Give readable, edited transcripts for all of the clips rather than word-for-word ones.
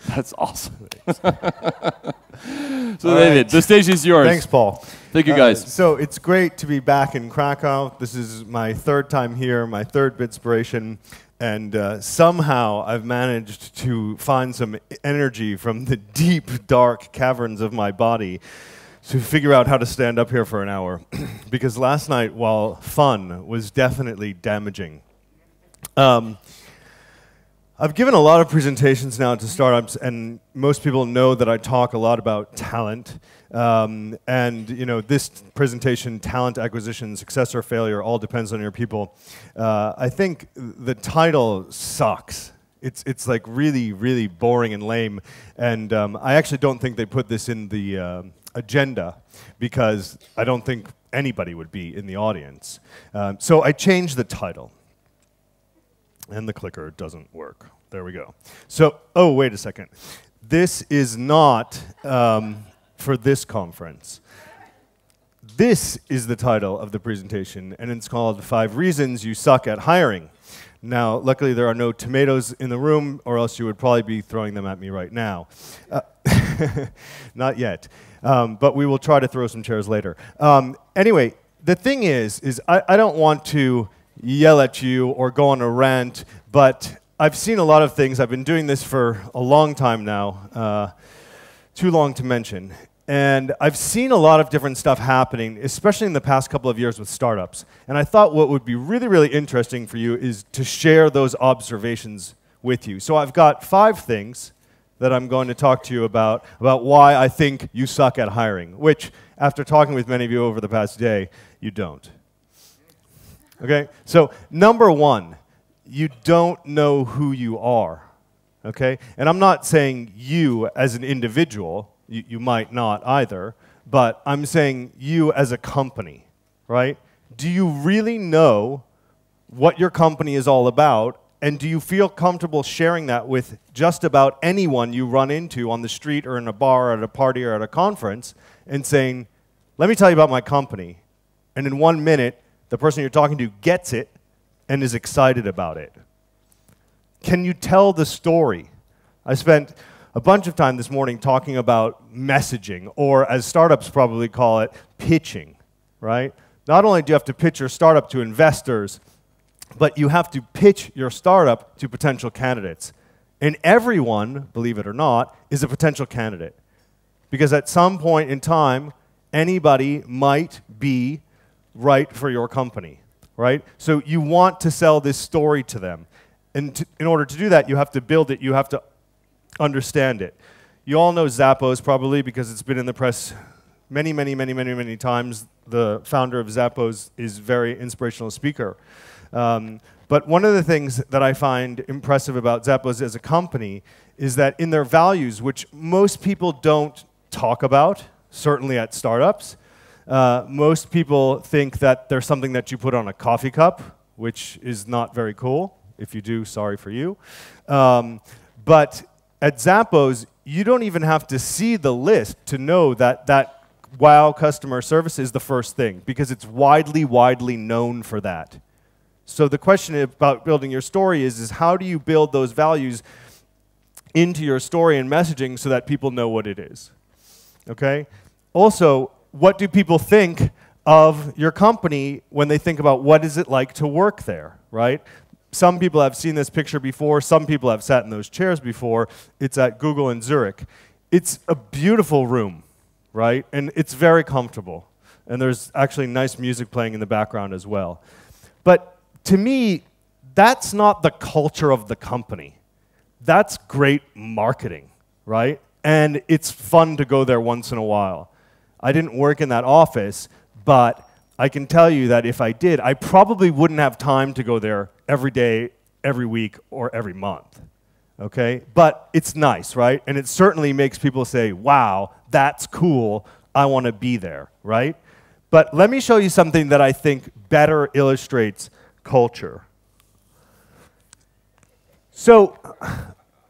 That's awesome. So David, the stage is yours. Thanks, Paul. Thank you, guys. So it's great to be back in Krakow. This is my third time here, my third Bitspiration, and somehow I've managed to find some energy from the deep, dark caverns of my body to figure out how to stand up here for an hour. Because last night, while fun, was definitely damaging. I've given a lot of presentations now to startups, and most people know that I talk a lot about talent. And you know, this presentation, talent acquisition, success or failure, all depends on your people. I think the title sucks. It's like really, really boring and lame. And I actually don't think they put this in the agenda because I don't think anybody would be in the audience. So I changed the title. And the clicker doesn't work. There we go. So, oh, wait a second. This is not for this conference. This is the title of the presentation, and it's called 5 Reasons You Suck at Hiring. Now, luckily there are no tomatoes in the room, or else you would probably be throwing them at me right now. Not yet, but we will try to throw some chairs later. Anyway, the thing is I don't want to yell at you or go on a rant, but I've seen a lot of things. I've been doing this for a long time now, too long to mention. And I've seen a lot of different stuff happening, especially in the past couple of years with startups. And I thought what would be really, really interesting for you is to share those observations with you. So I've got 5 things that I'm going to talk to you about why I think you suck at hiring, which, after talking with many of you over the past day, you don't. Okay, so number 1, you don't know who you are, okay? And I'm not saying you as an individual, you might not either, but I'm saying you as a company, right? Do you really know what your company is all about, and do you feel comfortable sharing that with just about anyone you run into on the street or in a bar or at a party or at a conference and saying, let me tell you about my company, and in 1 minute, the person you're talking to gets it and is excited about it? Can you tell the story? I spent a bunch of time this morning talking about messaging, or as startups probably call it, pitching, right? Not only do you have to pitch your startup to investors, but you have to pitch your startup to potential candidates. And everyone, believe it or not, is a potential candidate. Because at some point in time, anybody might be right for your company, right? So you want to sell this story to them. And in order to do that, you have to build it, you have to understand it. You all know Zappos probably because it's been in the press many, many, many, many, many times. The founder of Zappos is a very inspirational speaker. But one of the things that I find impressive about Zappos as a company is that in their values, which most people don't talk about, certainly at startups, most people think that there's something that you put on a coffee cup, which is not very cool. If you do, sorry for you. But at Zappos, you don't even have to see the list to know that that wow customer service is the first thing, because it's widely, widely known for that. So the question about building your story is how do you build those values into your story and messaging so that people know what it is? Okay? Also, what do people think of your company when they think about what is it like to work there, right? Some people have seen this picture before. Some people have sat in those chairs before. It's at Google in Zurich. It's a beautiful room, right? And it's very comfortable. And there's actually nice music playing in the background as well. But to me, that's not the culture of the company. That's great marketing, right? And it's fun to go there once in a while. I didn't work in that office, but I can tell you that if I did, I probably wouldn't have time to go there every day, every week, or every month, okay? But it's nice, right? And it certainly makes people say, wow, that's cool, I want to be there, right? But let me show you something that I think better illustrates culture. So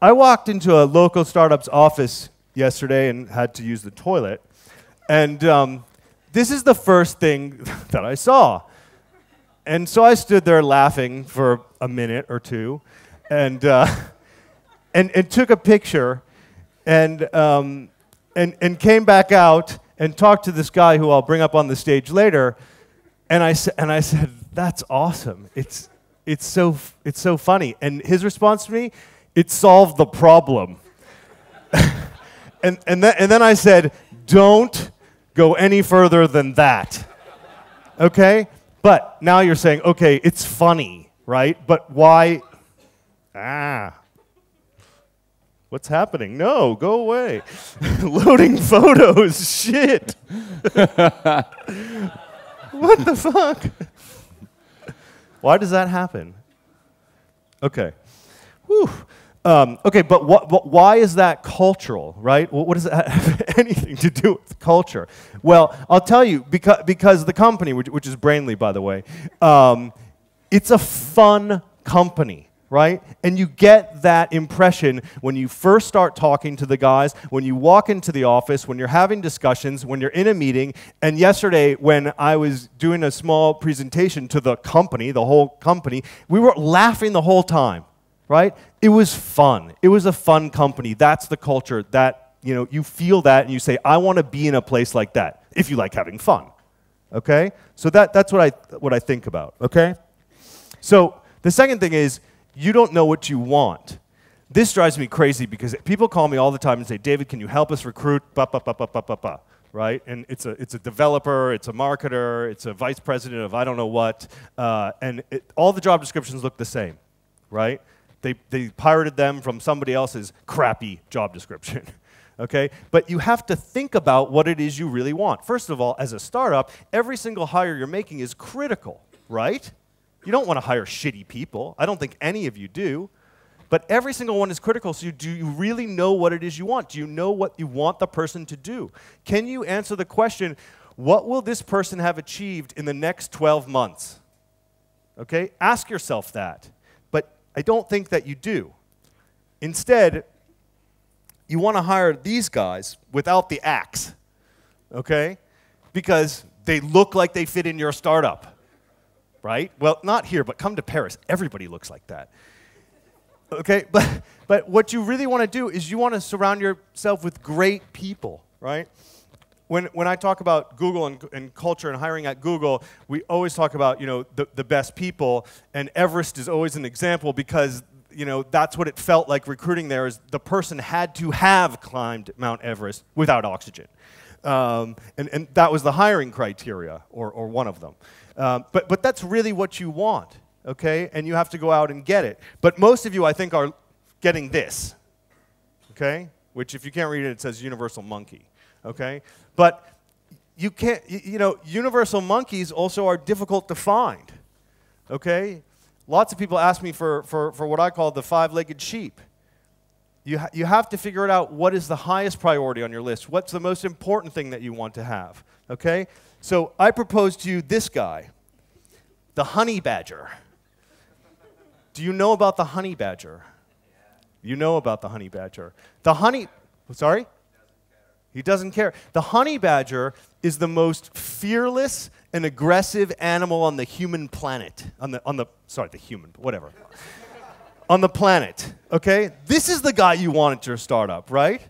I walked into a local startup's office yesterday and had to use the toilet. And this is the first thing that I saw. And so I stood there laughing for a minute or two and took a picture. and came back out and talked to this guy who I'll bring up on the stage later, and I said, "That's awesome. It's so funny." And his response to me, "It solved the problem." and then I said, "Don't go any further than that." Okay? But now you're saying, okay, it's funny, right? But why? What's happening? No, go away. Loading photos, shit. What the fuck? Why does that happen? Okay. Whew. Okay, but why is that cultural, right? What does that have anything to do with culture? Well, I'll tell you, because the company, which is Brainly, by the way, it's a fun company, right? And you get that impression when you first start talking to the guys, when you walk into the office, when you're having discussions, when you're in a meeting. And yesterday, when I was doing a small presentation to the company, the whole company, we were laughing the whole time. Right? It was fun. It was a fun company. That's the culture that, you feel that and you say, I want to be in a place like that, if you like having fun. Okay? So that's what I think about. Okay? So the second thing is, you don't know what you want. This drives me crazy because people call me all the time and say, David, can you help us recruit? Right? And it's a developer, it's a marketer, it's a vice president of I don't know what, and all the job descriptions look the same, right? They pirated them from somebody else's crappy job description, okay? But you have to think about what it is you really want. First of all, as a startup, every single hire you're making is critical, right? You don't want to hire shitty people. I don't think any of you do. But every single one is critical, so do you really know what it is you want? Do you know what you want the person to do? Can you answer the question, what will this person have achieved in the next 12 months? Okay? Ask yourself that. I don't think that you do. Instead, you want to hire these guys without the axe, okay? Because they look like they fit in your startup, right? Well, not here, but come to Paris. Everybody looks like that. Okay, but what you really want to do is you want to surround yourself with great people, right? When I talk about Google and culture and hiring at Google, we always talk about the best people, and Everest is always an example because that's what it felt like recruiting there. Is the person had to have climbed Mount Everest without oxygen, and that was the hiring criteria or one of them. But that's really what you want, okay? And you have to go out and get it. But most of you, I think, are getting this, okay? Which if you can't read it, it says universal monkey. Okay? But you can't, universal monkeys also are difficult to find. Okay? Lots of people ask me for what I call the five-legged sheep. You have to figure it out, what is the highest priority on your list? What's the most important thing that you want to have? Okay? So I propose to you this guy, the honey badger. Do you know about the honey badger? You know about the honey badger. Sorry? He doesn't care. The honey badger is the most fearless and aggressive animal on the human planet. On the planet, okay? This is the guy you want at your startup, right?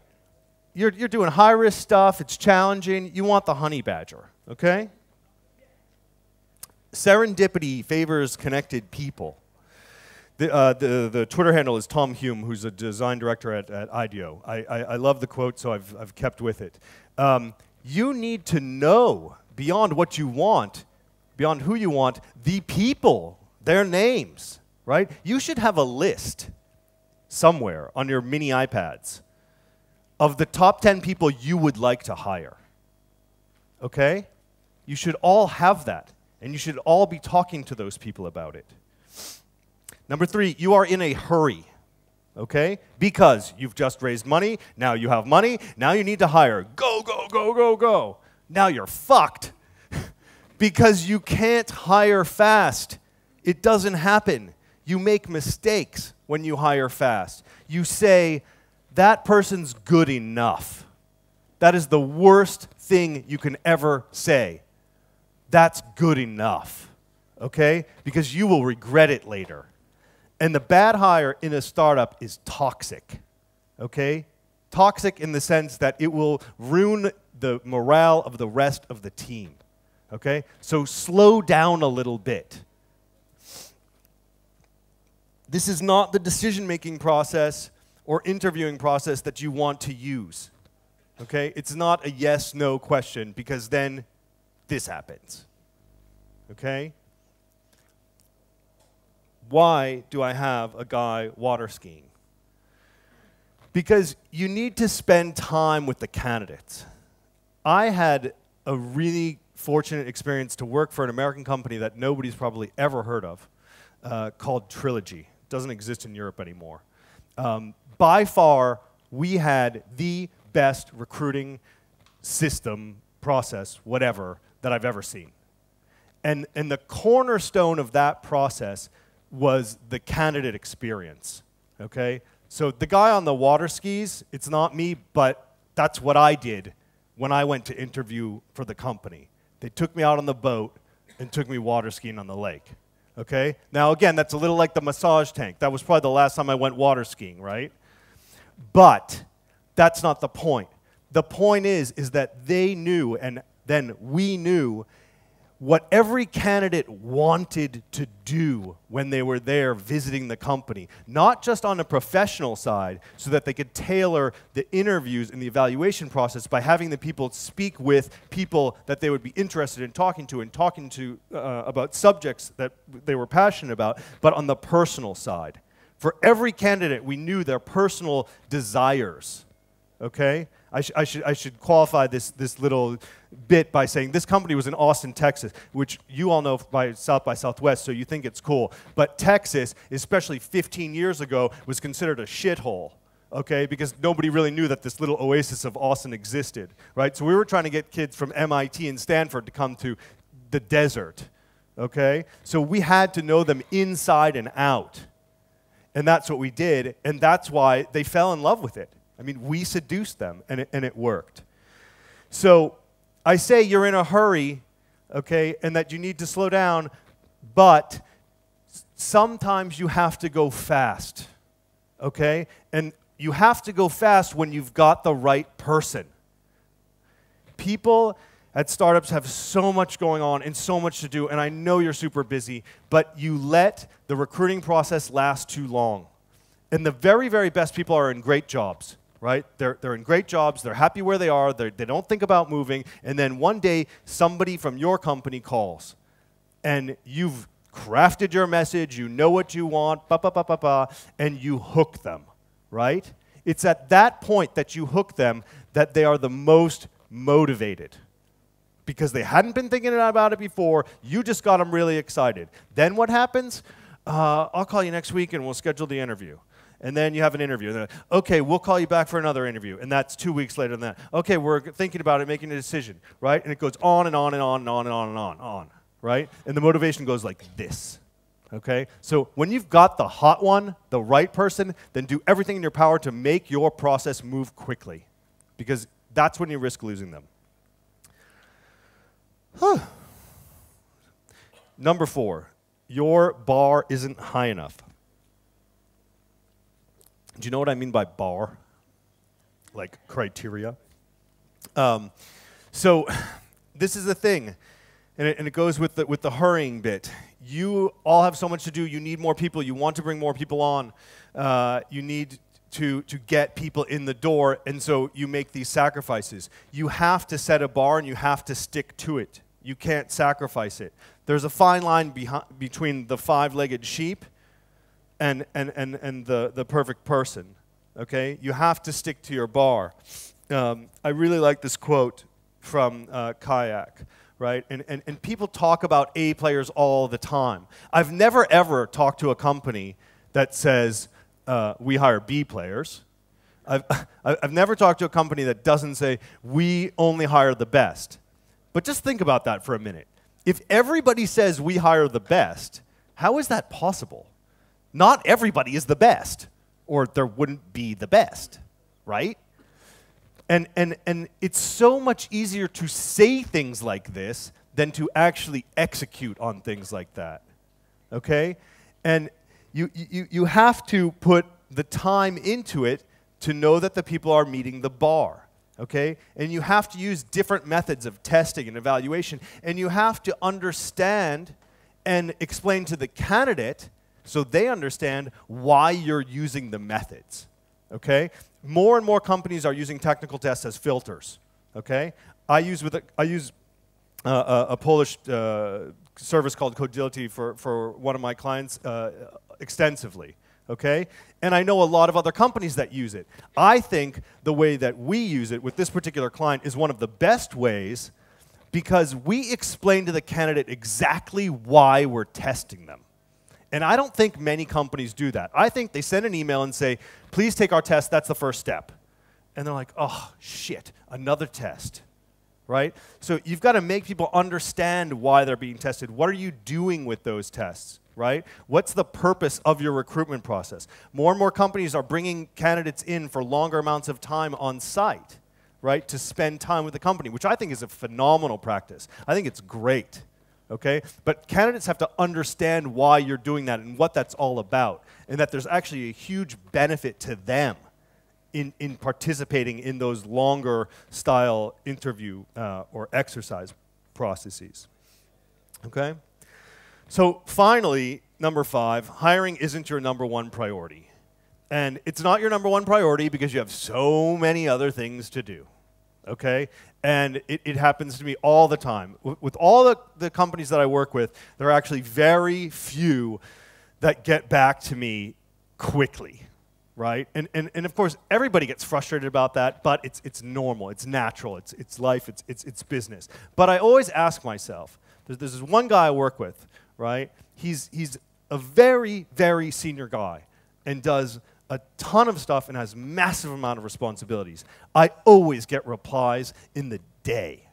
You're doing high-risk stuff. It's challenging. You want the honey badger, okay? Serendipity favors connected people. The Twitter handle is Tom Hume, who's a design director at IDEO. I love the quote, so I've kept with it. You need to know beyond what you want, beyond who you want, the people, their names, right? You should have a list somewhere on your mini iPads of the top 10 people you would like to hire, okay? You should all have that, and you should all be talking to those people about it. Number 3, you are in a hurry, okay? Because you've just raised money, now you have money, now you need to hire. Go, go, go, go, go. Now you're fucked because you can't hire fast. It doesn't happen. You make mistakes when you hire fast. You say, that person's good enough. That is the worst thing you can ever say. That's good enough, okay? Because you will regret it later. And the bad hire in a startup is toxic, okay? Toxic in the sense that it will ruin the morale of the rest of the team. Okay? So slow down a little bit. This is not the decision-making process or interviewing process that you want to use. Okay? It's not a yes-no question, because then this happens. Okay? Why do I have a guy water skiing? Because you need to spend time with the candidates. I had a really fortunate experience to work for an American company that nobody's probably ever heard of, called Trilogy. It doesn't exist in Europe anymore. By far, we had the best recruiting system, process, whatever, that I've ever seen. And the cornerstone of that process was the candidate experience, okay? So the guy on the water skis, it's not me, but that's what I did when I went to interview for the company. They took me out on the boat and took me water skiing on the lake, okay? Now again, that's a little like the massage tank. That was probably the last time I went water skiing, right? But that's not the point. The point is that they knew, and then we knew, what every candidate wanted to do when they were there visiting the company, not just on a professional side, so that they could tailor the interviews and the evaluation process by having the people speak with people that they would be interested in talking to, and talking to about subjects that they were passionate about, but on the personal side. For every candidate, we knew their personal desires. Okay? I should qualify this little bit by saying this company was in Austin, Texas, which you all know by Southwest, so you think it's cool. But Texas, especially 15 years ago, was considered a shithole, okay? Because nobody really knew that this little oasis of Austin existed, right? So we were trying to get kids from MIT and Stanford to come to the desert, okay? So we had to know them inside and out. And that's what we did, and that's why they fell in love with it. I mean, we seduced them, and it worked. So I say you're in a hurry, okay, and that you need to slow down, but sometimes you have to go fast, okay? And you have to go fast when you've got the right person. People at startups have so much going on and so much to do, and I know you're super busy, but you let the recruiting process last too long. And the very, very best people are in great jobs. Right? They're in great jobs, they're happy where they are, they don't think about moving, and then one day somebody from your company calls, and you've crafted your message, you know what you want, and you hook them, right? It's at that point that you hook them that they are the most motivated. Because they hadn't been thinking about it before, you just got them really excited. Then what happens? I'll call you next week and we'll schedule the interview. And then you have an interview. And then, okay, we'll call you back for another interview. And that's 2 weeks later than that. Okay, we're thinking about it, making a decision, right? And it goes on and on and on and on and on and on, right? And the motivation goes like this, okay? So when you've got the hot one, the right person, then do everything in your power to make your process move quickly, because that's when you risk losing them. Number 4, your bar isn't high enough. Do you know what I mean by bar? Like criteria? So this is the thing, and it goes with the hurrying bit. You all have so much to do. You need more people. You want to bring more people on. You need to get people in the door, and so you make these sacrifices. You have to set a bar, and you have to stick to it. You can't sacrifice it. There's a fine line between the 5-legged sheep and the perfect person, okay? You have to stick to your bar. I really like this quote from Kayak, right? And people talk about A players all the time. I've never, ever talked to a company that says, we hire B players. I've never talked to a company that doesn't say, we only hire the best. But just think about that for a minute. If everybody says we hire the best, how is that possible? Not everybody is the best, or there wouldn't be the best, right? And it's so much easier to say things like this than to actually execute on things like that, okay? And you have to put the time into it to know that the people are meeting the bar, okay? And you have to use different methods of testing and evaluation, and you have to understand and explain to the candidate so they understand why you're using the methods, okay? More and more companies are using technical tests as filters, okay? I use a Polish service called Codility for one of my clients extensively, okay? And I know a lot of other companies that use it. I think the way that we use it with this particular client is one of the best ways because we explain to the candidate exactly why we're testing them. And I don't think many companies do that. I think they send an email and say, please take our test, that's the first step. And they're like, oh, shit, another test. Right? So you've got to make people understand why they're being tested. What are you doing with those tests? Right? What's the purpose of your recruitment process? More and more companies are bringing candidates in for longer amounts of time on site, right, to spend time with the company, which I think is a phenomenal practice. I think it's great. Okay? But candidates have to understand why you're doing that and what that's all about, and that there's actually a huge benefit to them in participating in those longer style interview or exercise processes. Okay? So finally, number 5, hiring isn't your number 1 priority. And it's not your number 1 priority because you have so many other things to do. Okay? And it happens to me all the time. With all the companies that I work with, there are actually very few that get back to me quickly. Right? And of course, everybody gets frustrated about that, but it's normal, it's natural, it's life, it's business. But I always ask myself, there's this one guy I work with, right? He's a very, very senior guy and does a ton of stuff and has massive amount of responsibilities. I always get replies in the day.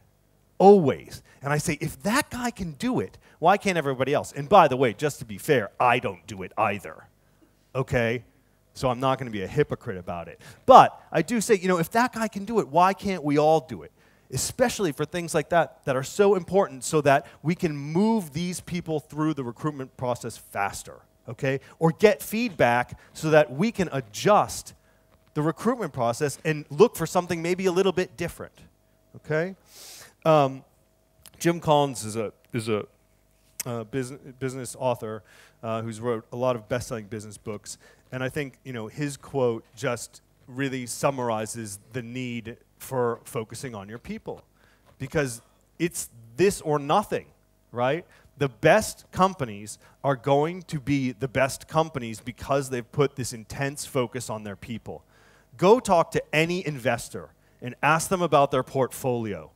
Always. And I say, if that guy can do it, why can't everybody else? And by the way, just to be fair, I don't do it either. Okay? So I'm not going to be a hypocrite about it. But I do say, you know, if that guy can do it, why can't we all do it? Especially for things like that that are so important so that we can move these people through the recruitment process faster, okay? Or get feedback so that we can adjust the recruitment process and look for something maybe a little bit different, okay? Jim Collins is a business author who's wrote a lot of best-selling business books. And I think, you know, his quote just really summarizes the need for focusing on your people. Because it's this or nothing, right? The best companies are going to be the best companies because they've put this intense focus on their people. Go talk to any investor and ask them about their portfolio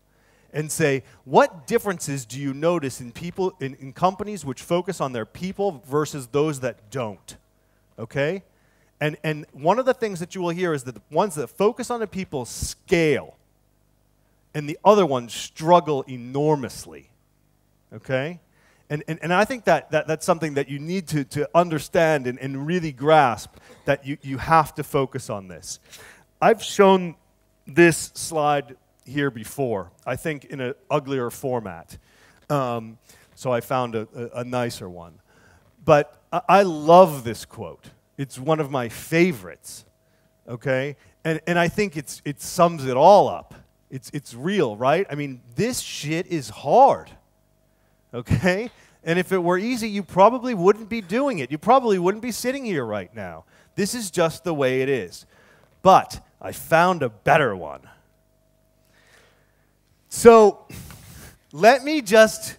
and say, what differences do you notice in people in companies which focus on their people versus those that don't? Okay? And one of the things that you will hear is that the ones that focus on the people scale, and the other ones struggle enormously. Okay? And I think that's something that you need to understand and really grasp, that you have to focus on this. I've shown this slide here before, I think in an uglier format. So I found a nicer one. But I love this quote. It's one of my favorites, okay? And I think it sums it all up. It's real, right? I mean, this shit is hard, okay? And if it were easy, you probably wouldn't be doing it. You probably wouldn't be sitting here right now. This is just the way it is. But I found a better one. So let me just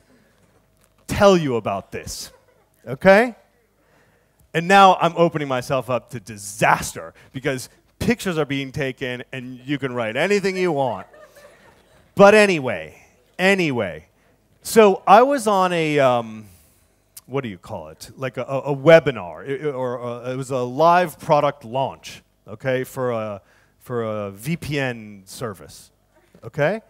tell you about this, okay? And now I'm opening myself up to disaster because pictures are being taken and you can write anything you want. But anyway. So I was on a, what do you call it? Like a webinar, it was a live product launch, okay, for a VPN service, okay?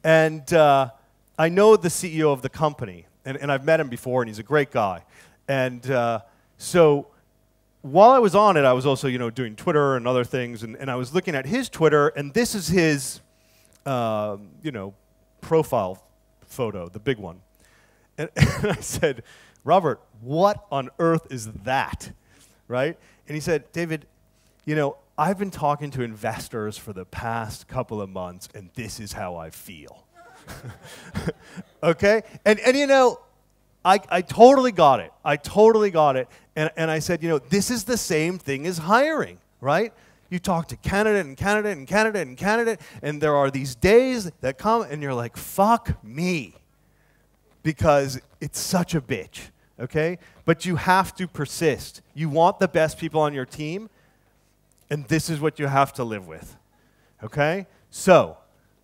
And I know the CEO of the company, and I've met him before, and he's a great guy. And so while I was on it, I was also, you know, doing Twitter and other things, and I was looking at his Twitter, and this is his, you know, profile photo, the big one. And I said, Robert, what on earth is that, right? And he said, David, you know, I've been talking to investors for the past couple of months, and this is how I feel. Okay? And you know, I totally got it. I totally got it. And I said, you know, this is the same thing as hiring, right? You talk to candidate and candidate and candidate and candidate, and there are these days that come, and you're like, fuck me, because it's such a bitch, okay? But you have to persist. You want the best people on your team, and this is what you have to live with, okay? So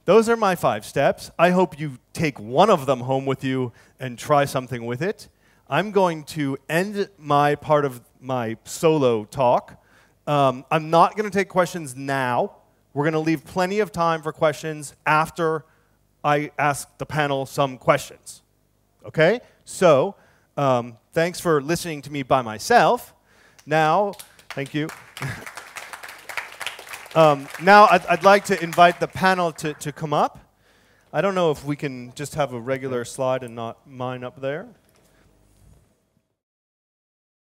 those are my 5 steps. I hope you take one of them home with you and try something with it. I'm going to end my part of my solo talk. I'm not going to take questions now. We're going to leave plenty of time for questions after I ask the panel some questions. Okay? So, thanks for listening to me by myself. Now, thank you. Now, I'd like to invite the panel to come up. I don't know if we can just have a regular slide and not mine up there.